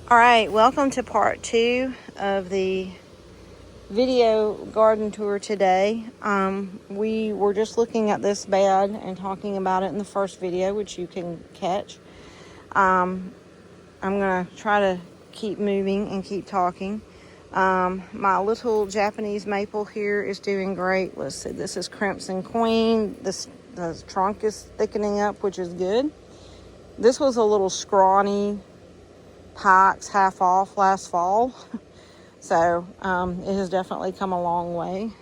All right, welcome to part 2 of the video garden tour today. We were just looking at this bed and talking about it in the first video, which you can catch. I'm going to try to keep moving and keep talking. My little Japanese maple here is doing great. Let's see, this is Crimson Queen. The trunk is thickening up, which is good. This was a little scrawny Pikes half off last fall. So it has definitely come a long way.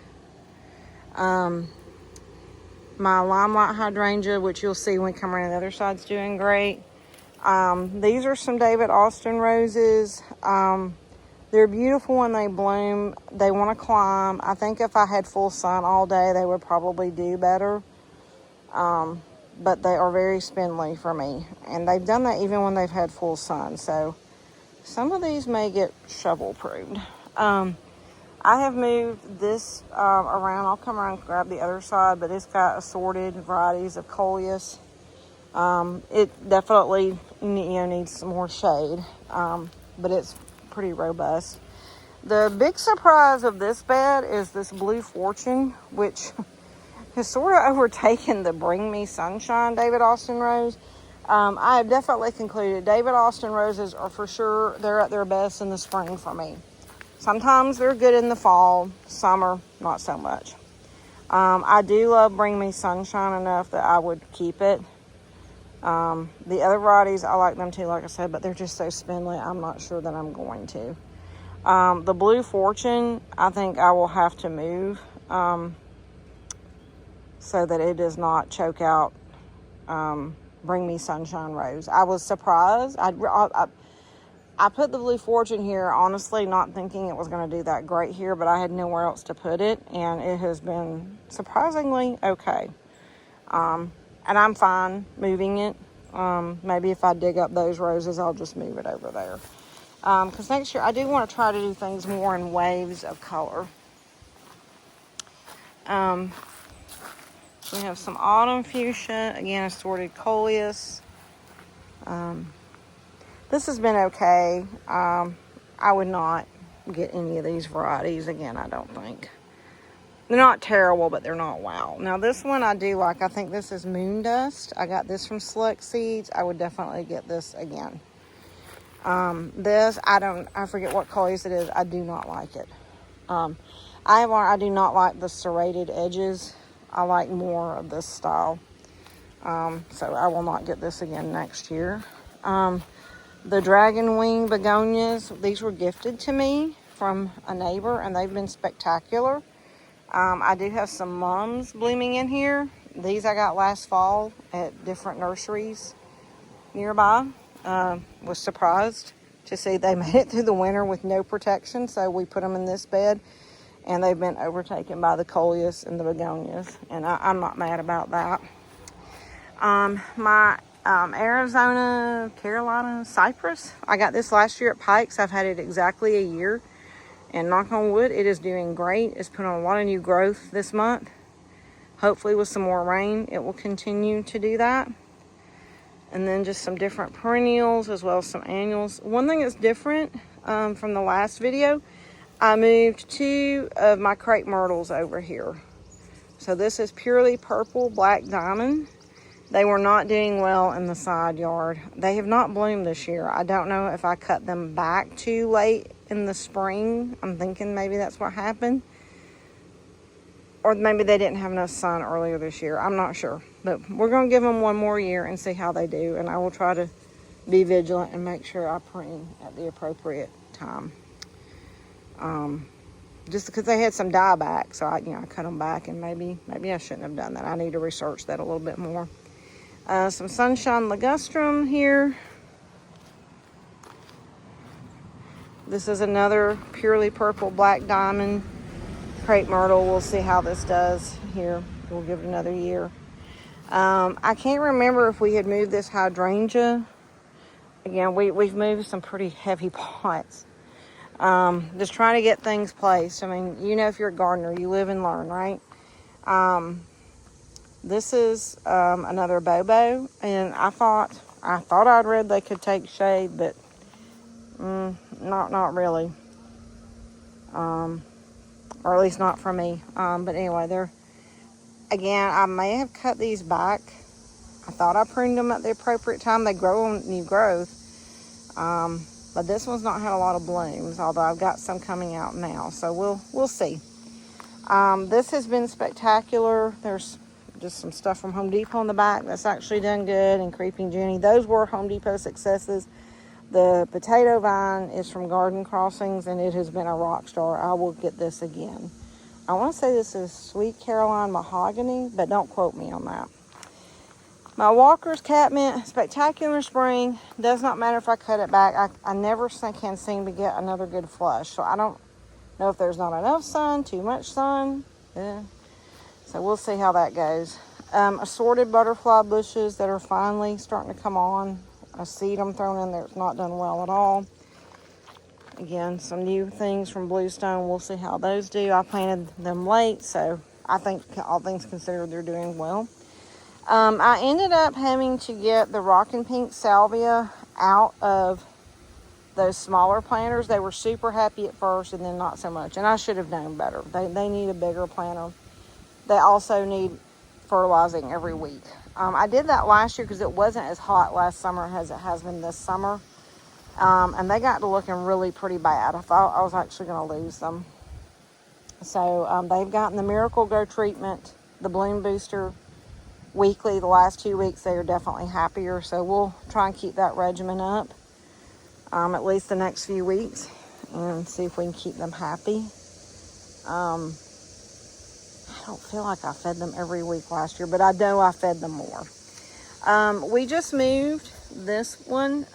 My limelight hydrangea, which you'll see when we come around the other side, is doing great. These are some David Austin roses. They're beautiful when they bloom. They want to climb. I think if I had full sun all day, they would probably do better. But they are very spindly for me. And they've done that even when they've had full sun. So some of these may get shovel-proofed. I have moved this around. I'll come around and grab the other side, but it's got assorted varieties of coleus. It definitely needs some more shade, but it's pretty robust. The big surprise of this bed is this Blue Fortune, which has sort of overtaken the Bring Me Sunshine David Austin rose. I have definitely concluded David Austin roses are for sure, they're at their best in the spring for me. Sometimes they're good in the fall, summer, not so much. I do love Bring Me Sunshine enough that I would keep it. The other varieties, I like them too, like I said, but they're just so spindly, I'm not sure that I'm going to. The Blue Fortune, I think I will have to move so that it does not choke out Bring Me Sunshine rose. I was surprised. I put the Blue Fortune here, honestly, not thinking it was going to do that great here, but I had nowhere else to put it, and it has been surprisingly okay. And I'm fine moving it. Maybe if I dig up those roses, I'll just move it over there. Because next year, I do want to try to do things more in waves of color. We have some autumn fuchsia, again, assorted coleus. This has been okay. I would not get any of these varieties again, I don't think. They're not terrible, but they're not wow. Now, this one I do like. I think this is Moon Dust. I got this from Select Seeds. I would definitely get this again. This, I forget what coleus it is. I do not like it. I do not like the serrated edges. I like more of this style. So I will not get this again next year. The Dragon Wing begonias, these were gifted to me from a neighbor, and they've been spectacular. I do have some mums blooming in here. These I got last fall at different nurseries nearby. Was surprised to see they made it through the winter with no protection, so we put them in this bed, and they've been overtaken by the coleus and the begonias, and I'm not mad about that. My Arizona, Carolina cypress, I got this last year at Pikes. I've had it exactly a year, and knock on wood, it is doing great. It's put on a lot of new growth this month. Hopefully with some more rain, it will continue to do that. And then just some different perennials as well as some annuals. One thing that's different from the last video, I moved 2 of my crepe myrtles over here. So this is Purely Purple Black Diamond. They were not doing well in the side yard. They have not bloomed this year. I don't know if I cut them back too late in the spring. I'm thinking maybe that's what happened. Or maybe they didn't have enough sun earlier this year. I'm not sure. But we're going to give them one more year and see how they do. And I will try to be vigilant and make sure I prune at the appropriate time. Just because they had some dieback, so I cut them back, and maybe I shouldn't have done that. I need to research that a little bit more. Some Sunshine Ligustrum here. This is another Purely Purple Black Diamond crepe myrtle. We'll see how this does here. We'll give it another year. I can't remember if we had moved this hydrangea. Again, we've moved some pretty heavy pots. Just trying to get things placed. I mean, if you're a gardener, you live and learn, right? This is another Bobo, and I thought I'd read they could take shade, but not really. Or at least not for me. But anyway, again, I may have cut these back. I thought I pruned them at the appropriate time. They grow on new growth. But this one's not had a lot of blooms, although I've got some coming out now. So we'll see. This has been spectacular. There's just some stuff from Home Depot in the back that's actually done good, and Creeping Jenny. Those were Home Depot successes. The potato vine is from Garden Crossings, and it has been a rock star. I will get this again. I want to say this is Sweet Caroline Mahogany, but don't quote me on that. My Walker's Catmint, spectacular spring. Does not matter if I cut it back. I never can seem to get another good flush. So I don't know if there's not enough sun, too much sun. So we'll see how that goes. Assorted butterfly bushes that are finally starting to come on. A seed I'm throwing in there, it's not done well at all. Again, some new things from Bluestone. We'll see how those do. I planted them late, so I think all things considered, they're doing well. I ended up having to get the Rockin' Pink Salvia out of those smaller planters. They were super happy at first, and then not so much. And I should have known better. They need a bigger planter. They also need fertilizing every week. I did that last year because it wasn't as hot last summer as it has been this summer. And they got to looking really pretty bad. I thought I was actually going to lose them. So they've gotten the Miracle Grow treatment, the Bloom Booster weekly. The last 2 weeks they are definitely happier. So we'll try and keep that regimen up at least the next few weeks and see if we can keep them happy. I don't feel like I fed them every week last year, but I know I fed them more. We just moved this one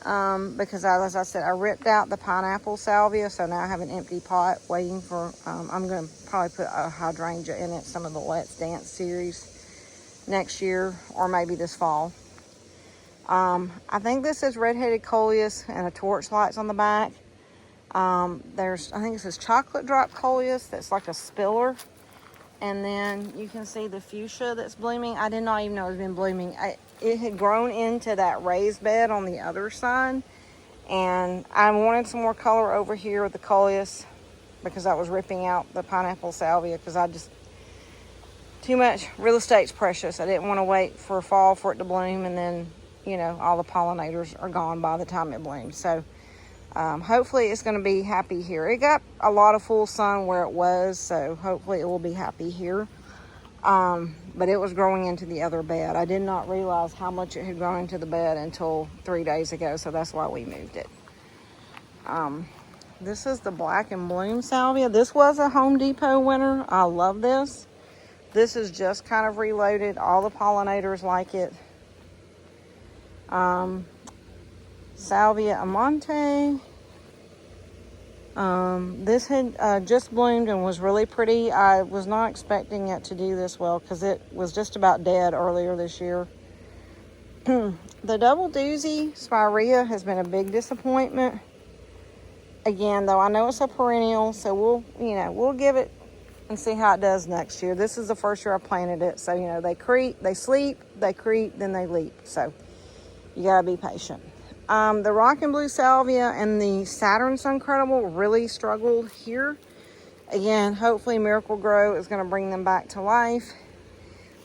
because, as I said, I ripped out the pineapple salvia, so now I have an empty pot waiting for, I'm going to probably put a hydrangea in it, some of the Let's Dance series next year, or maybe this fall. I think this is Red-Headed Coleus and a torchlight's on the back. I think this is Chocolate Drop Coleus that's like a spiller. And then you can see the fuchsia that's blooming. I did not even know it had been blooming. It had grown into that raised bed on the other side. And I wanted some more color over here with the coleus because I was ripping out the pineapple salvia because too much real estate's precious. I didn't want to wait for fall for it to bloom, and then, all the pollinators are gone by the time it blooms. So hopefully it's going to be happy here. It got a lot of full sun where it was, so hopefully it will be happy here. But it was growing into the other bed. I did not realize how much it had grown into the bed until 3 days ago, so that's why we moved it. This is the Black and Bloom Salvia. This was a Home Depot winner. I love this. This is just kind of reloaded. All the pollinators like it. Salvia Amante. This had just bloomed and was really pretty. I was not expecting it to do this well because it was just about dead earlier this year. The Double Doozy Spirea has been a big disappointment. Again, though, I know it's a perennial, so we'll give it and see how it does next year. This is the first year I planted it, so they creep, they sleep, they creep, then they leap. So you gotta be patient. The Rockin' Blue Salvia and the Saturn Suncredible really struggled here. Again, hopefully Miracle Grow is going to bring them back to life.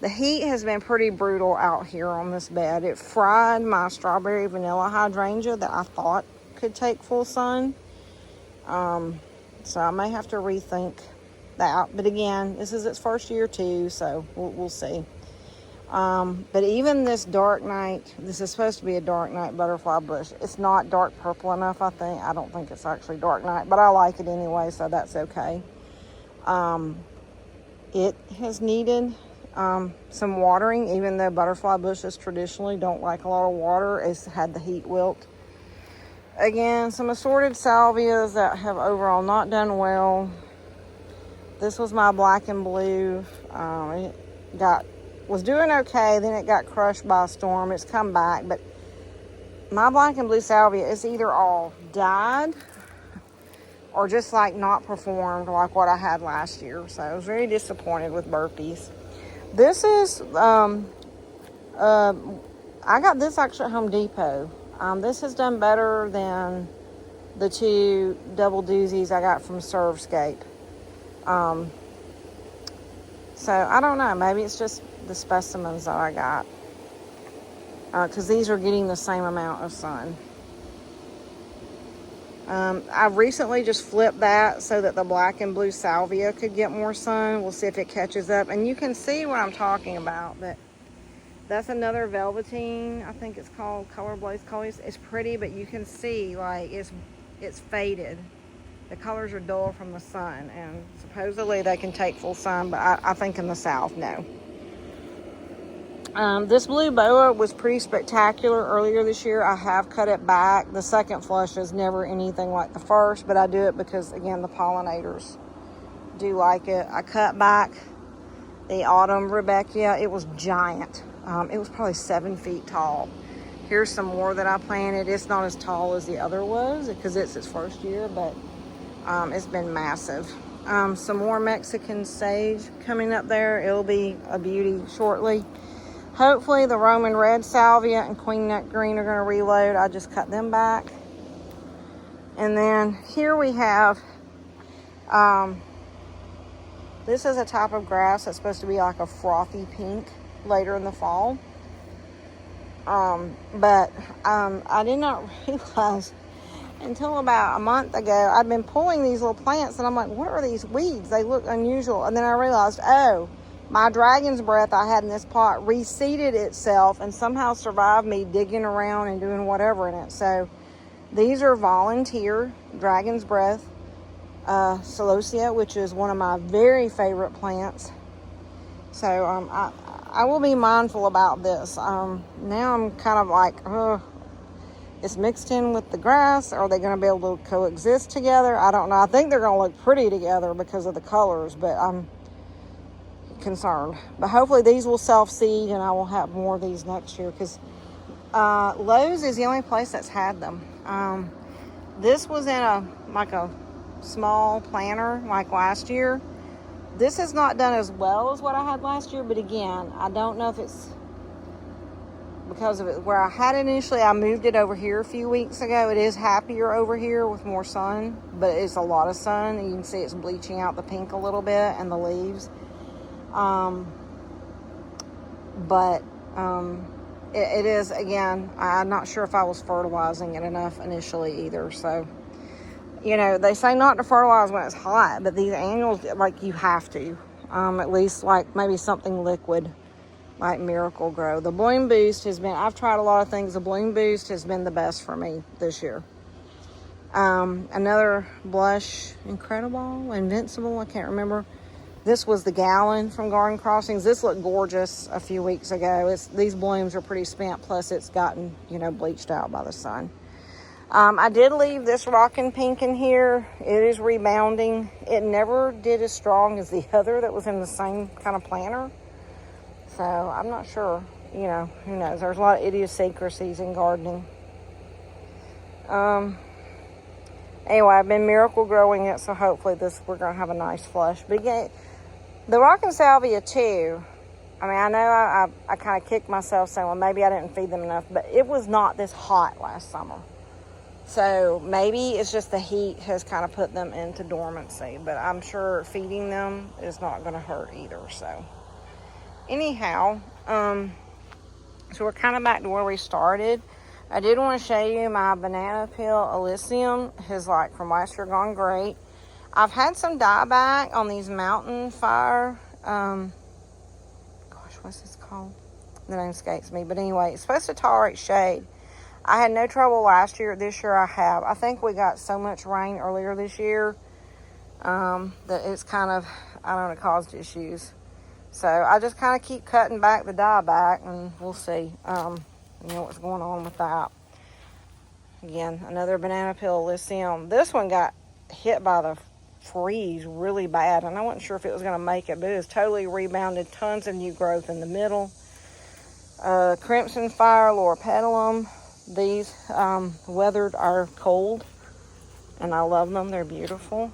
The heat has been pretty brutal out here on this bed. It fried my strawberry vanilla hydrangea that I thought could take full sun. So I may have to rethink that. But again, this is its first year too, so we'll see. But even this Dark Night, this is supposed to be a Dark Night butterfly bush. It's not dark purple enough, I think. I don't think it's actually Dark Night, but I like it anyway, so that's okay. It has needed some watering, even though butterfly bushes traditionally don't like a lot of water. It's had the heat wilt. Again, some assorted salvias that have overall not done well. This was my Black and Blue. It was doing okay, then it got crushed by a storm. It's come back, but my Black and Blue Salvia is either all died or just like not performed like what I had last year. So I was very disappointed with burpees. This is, I got this actually at Home Depot. This has done better than the 2 double doozies I got from Servscape. So I don't know, maybe it's just the specimens that I got, because these are getting the same amount of sun. I recently just flipped that so that the black and blue salvia could get more sun. We'll see if it catches up, and you can see what I'm talking about. That's another velveteen, I think it's called Color Blaze Colors. It's pretty, but you can see like it's faded. The colors are dull from the sun, and supposedly they can take full sun, but I think in the south, no. This blue boa was pretty spectacular earlier this year. I have cut it back. The second flush is never anything like the first, but I do it because, again, the pollinators do like it. I cut back the autumn Rebecca. It was giant. It was probably 7 feet tall. Here's some more that I planted. It's not as tall as the other was because it's its first year, but it's been massive. Some more Mexican sage coming up there. It'll be a beauty shortly. Hopefully the Roman red salvia and queen nut green are going to reload. I just cut them back. And then here we have, this is a type of grass that's supposed to be like a frothy pink later in the fall. But I did not realize until about a month ago, I'd been pulling these little plants and I'm like, what are these weeds? They look unusual. And then I realized, oh, my dragon's breath I had in this pot reseeded itself and somehow survived me digging around and doing whatever in it. So these are volunteer dragon's breath, celosia, which is one of my very favorite plants. So I will be mindful about this. Now I'm kind of like, it's mixed in with the grass. Are they going to be able to coexist together? I don't know. I think they're going to look pretty together because of the colors, but I'm concerned. But hopefully these will self-seed and I will have more of these next year, because Lowe's is the only place that's had them. This was in a small planter like last year. This has not done as well as what I had last year, but again, I don't know if it's because of it. Where I had it initially, I moved it over here a few weeks ago. It is happier over here with more sun, but it's a lot of sun, and you can see it's bleaching out the pink a little bit and the leaves. It is, again, I'm not sure if I was fertilizing it enough initially either. So, you know, they say not to fertilize when it's hot, but these annuals, like, you have to. At least, like, maybe something liquid, like Miracle Grow. The Bloom Boost has been, I've tried a lot of things. The Bloom Boost has been the best for me this year. Another blush, Invincible, I can't remember. This was the Gallon from Garden Crossings. This looked gorgeous a few weeks ago. These blooms are pretty spent, plus it's gotten, bleached out by the sun. I did leave this Rockin' Pink in here. It is rebounding. It never did as strong as the other that was in the same kind of planter. So I'm not sure, who knows. There's a lot of idiosyncrasies in gardening. Anyway, I've been Miracle Growing it, so hopefully we're going to have a nice flush. But again, the Rockin' Salvia too, I know I kind of kicked myself saying, well, maybe I didn't feed them enough, but it was not this hot last summer. So maybe it's just the heat has kind of put them into dormancy, but I'm sure feeding them is not going to hurt either. So anyhow, so we're kind of back to where we started. I did want to show you my banana peel Elysium. His from last year gone great. I've had some dieback on these Mountain Fire. What's this called? The name escapes me. But anyway, it's supposed to tolerate shade. I had no trouble last year. This year I have. I think we got so much rain earlier this year that it's kind of, caused issues. So I just kind of keep cutting back the dieback, and we'll see. What's going on with that. Again, another banana peel Elysium. This one got hit by the freeze really bad, and I wasn't sure if it was going to make it, but it was totally rebounded. Tons of new growth in the middle. Crimson Fire, Loropetalum. These weathered our cold, and I love them. They're beautiful.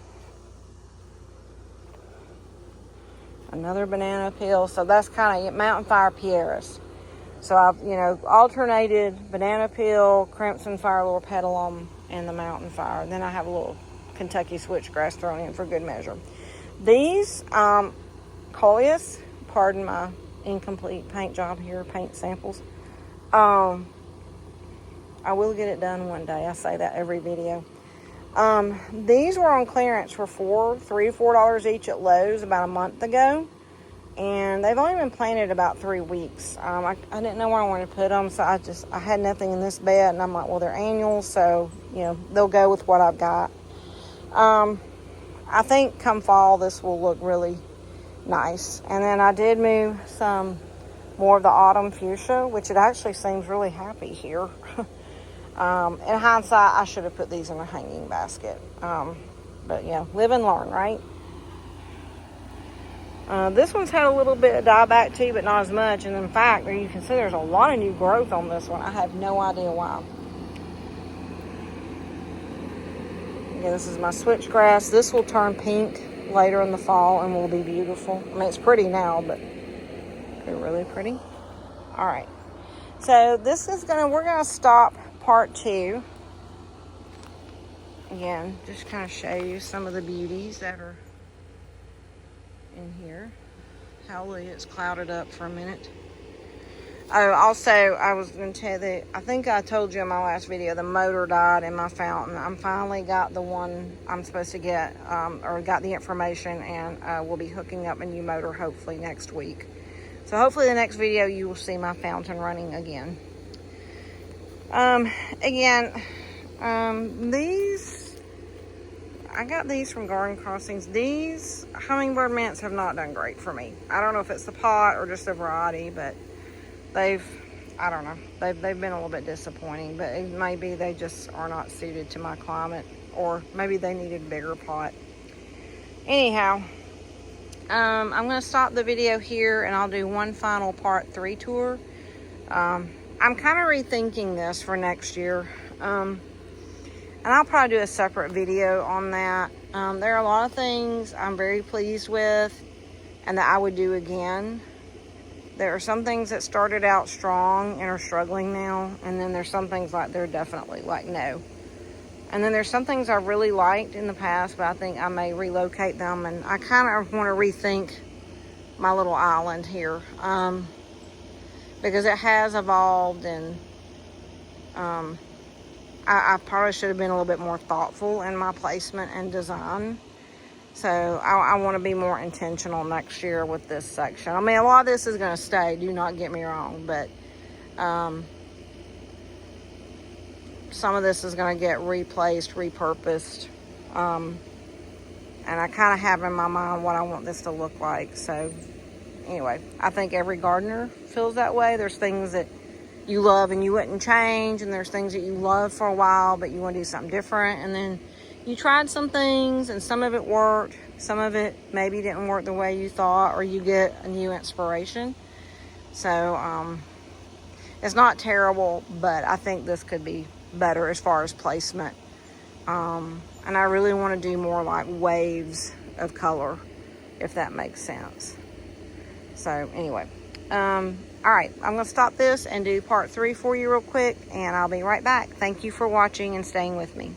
Another banana peel. So that's kind of Mountain Fire Pieris. So I've, alternated banana peel, Crimson Fire, Loropetalum, and the mountain fire. And then I have a little Kentucky switchgrass thrown in for good measure. These coleus, pardon my incomplete paint job here, paint samples. I will get it done one day. I say that every video. These were on clearance for $3 to $4 each at Lowe's about a month ago. And they've only been planted about 3 weeks. I didn't know where I wanted to put them, so I had nothing in this bed, and I'm like, well, they're annuals, so, you know, they'll go with what I've got. I think come fall, this will look really nice. And then I did move some more of the autumn fuchsia, which it actually seems really happy here. In hindsight, I should have put these in a hanging basket. But yeah, live and learn, right? This one's had a little bit of dieback too, but not as much. And in fact, you can see there's a lot of new growth on this one. I have no idea why. Yeah, this is my switchgrass. This will turn pink later in the fall and will be beautiful. I mean, it's pretty now, but they're really pretty. All right. So this is we're gonna stop part 2. Again, just kind of show you some of the beauties that are in here. Hallelujah, it's clouded up for a minute. Oh, also, I was going to tell you that I think I told you in my last video, the motor died in my fountain. I'm finally got the one I'm supposed to get, or got the information, and we'll be hooking up a new motor hopefully next week. So hopefully the next video you will see my fountain running again. These, I got these from Garden Crossings. These hummingbird mints have not done great for me. I don't know if it's the pot or just the variety, but they've been a little bit disappointing. But it may be they just are not suited to my climate, or maybe they needed a bigger pot. Anyhow, I'm going to stop the video here, and I'll do one final part 3 tour. I'm kind of rethinking this for next year. And I'll probably do a separate video on that. There are a lot of things I'm very pleased with and that I would do again. There are some things that started out strong and are struggling now. And then there's some things like they're definitely like no. And then there's some things I really liked in the past, but I think I may relocate them. And I kind of want to rethink my little island here. Because it has evolved, and I probably should have been a little bit more thoughtful in my placement and design. So I want to be more intentional next year with this section. I mean, a lot of this is going to stay, do not get me wrong, but some of this is going to get replaced, repurposed. And I kind of have in my mind what I want this to look like. So anyway, I think every gardener feels that way. There's things that you love and you wouldn't change, and there's things that you love for a while but you want to do something different, and then you tried some things and some of it worked, some of it maybe didn't work the way you thought, or you get a new inspiration. So it's not terrible, but I think this could be better as far as placement. And I really want to do more like waves of color, if that makes sense. So anyway, all right, I'm going to stop this and do part 3 for you real quick, and I'll be right back. Thank you for watching and staying with me.